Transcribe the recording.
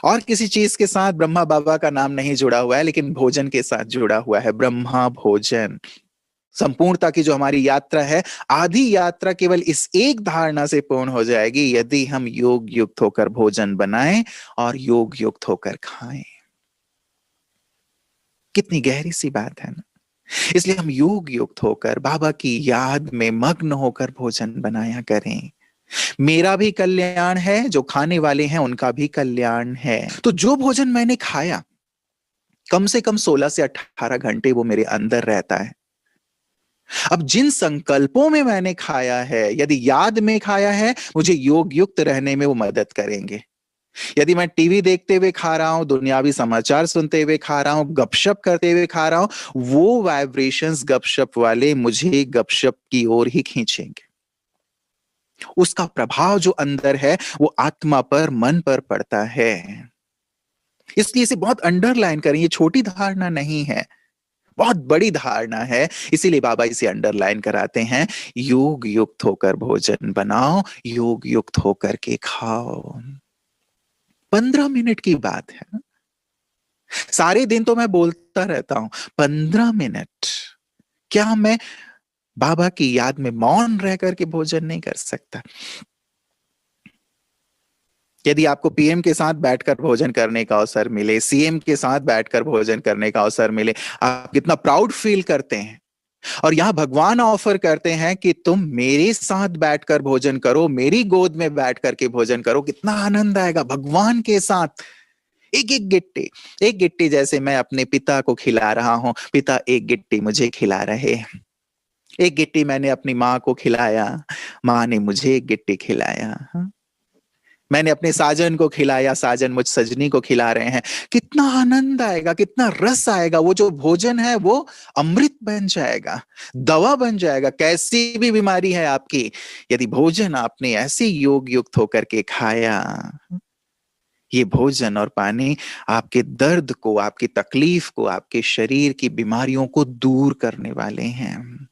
और किसी चीज के साथ ब्रह्मा बाबा का नाम नहीं जुड़ा हुआ है, लेकिन भोजन के साथ जुड़ा हुआ है, ब्रह्मा भोजन। संपूर्णता की जो हमारी यात्रा है, आधी यात्रा केवल इस एक धारणा से पूर्ण हो जाएगी, यदि हम योग युक्त होकर भोजन बनाएं और योग युक्त होकर खाएं। कितनी गहरी सी बात है ना। इसलिए हम योग युक्त होकर बाबा की याद में मग्न होकर भोजन बनाया करें। मेरा भी कल्याण है, जो खाने वाले हैं उनका भी कल्याण है। तो जो भोजन मैंने खाया, कम से कम 16 से 18 घंटे वो मेरे अंदर रहता है। अब जिन संकल्पों में मैंने खाया है, यदि याद में खाया है, मुझे योग युक्त रहने में वो मदद करेंगे। यदि मैं टीवी देखते हुए खा रहा हूं, दुनियावी समाचार सुनते हुए खा रहा हूं, गपशप करते हुए खा रहा हूं, वो वाइब्रेशंस गपशप वाले मुझे गपशप की ओर ही खींचेंगे। उसका प्रभाव जो अंदर है वो आत्मा पर, मन पर पड़ता है। इसलिए इसे बहुत अंडरलाइन करें, ये छोटी धारणा नहीं है, बहुत बड़ी धारणा है। इसीलिए बाबा इसे अंडरलाइन कराते हैं, योग युक्त होकर भोजन बनाओ, योग युक्त होकर के खाओ। 15 मिनट की बात है। सारे दिन तो मैं बोलता रहता हूं, 15 मिनट। क्या मैं बाबा की याद में मौन रह करके भोजन नहीं कर सकता? यदि आपको पीएम के साथ बैठकर भोजन करने का अवसर मिले, सीएम के साथ बैठकर भोजन करने का अवसर मिले, आप कितना प्राउड फील करते हैं। और यहां भगवान ऑफर करते हैं कि तुम मेरे साथ बैठकर भोजन करो, मेरी गोद में बैठ करके भोजन करो, कितना आनंद आएगा भगवान के साथ। एक एक गिट्टी, एक गिट्टी जैसे मैं अपने पिता को खिला रहा हूं, पिता एक गिट्टी मुझे खिला रहे हैं। एक गिट्टी मैंने अपनी माँ को खिलाया, माँ ने मुझे एक गिट्टी खिलाया। मैंने अपने साजन को खिलाया, साजन मुझ सजनी को खिला रहे हैं। कितना आनंद आएगा, कितना रस आएगा। वो जो भोजन है वो अमृत बन जाएगा, दवा बन जाएगा। कैसी भी बीमारी है आपकी, यदि भोजन आपने ऐसे योग युक्त होकर के खाया, ये भोजन और पानी आपके दर्द को, आपकी तकलीफ को, आपके शरीर की बीमारियों को दूर करने वाले हैं।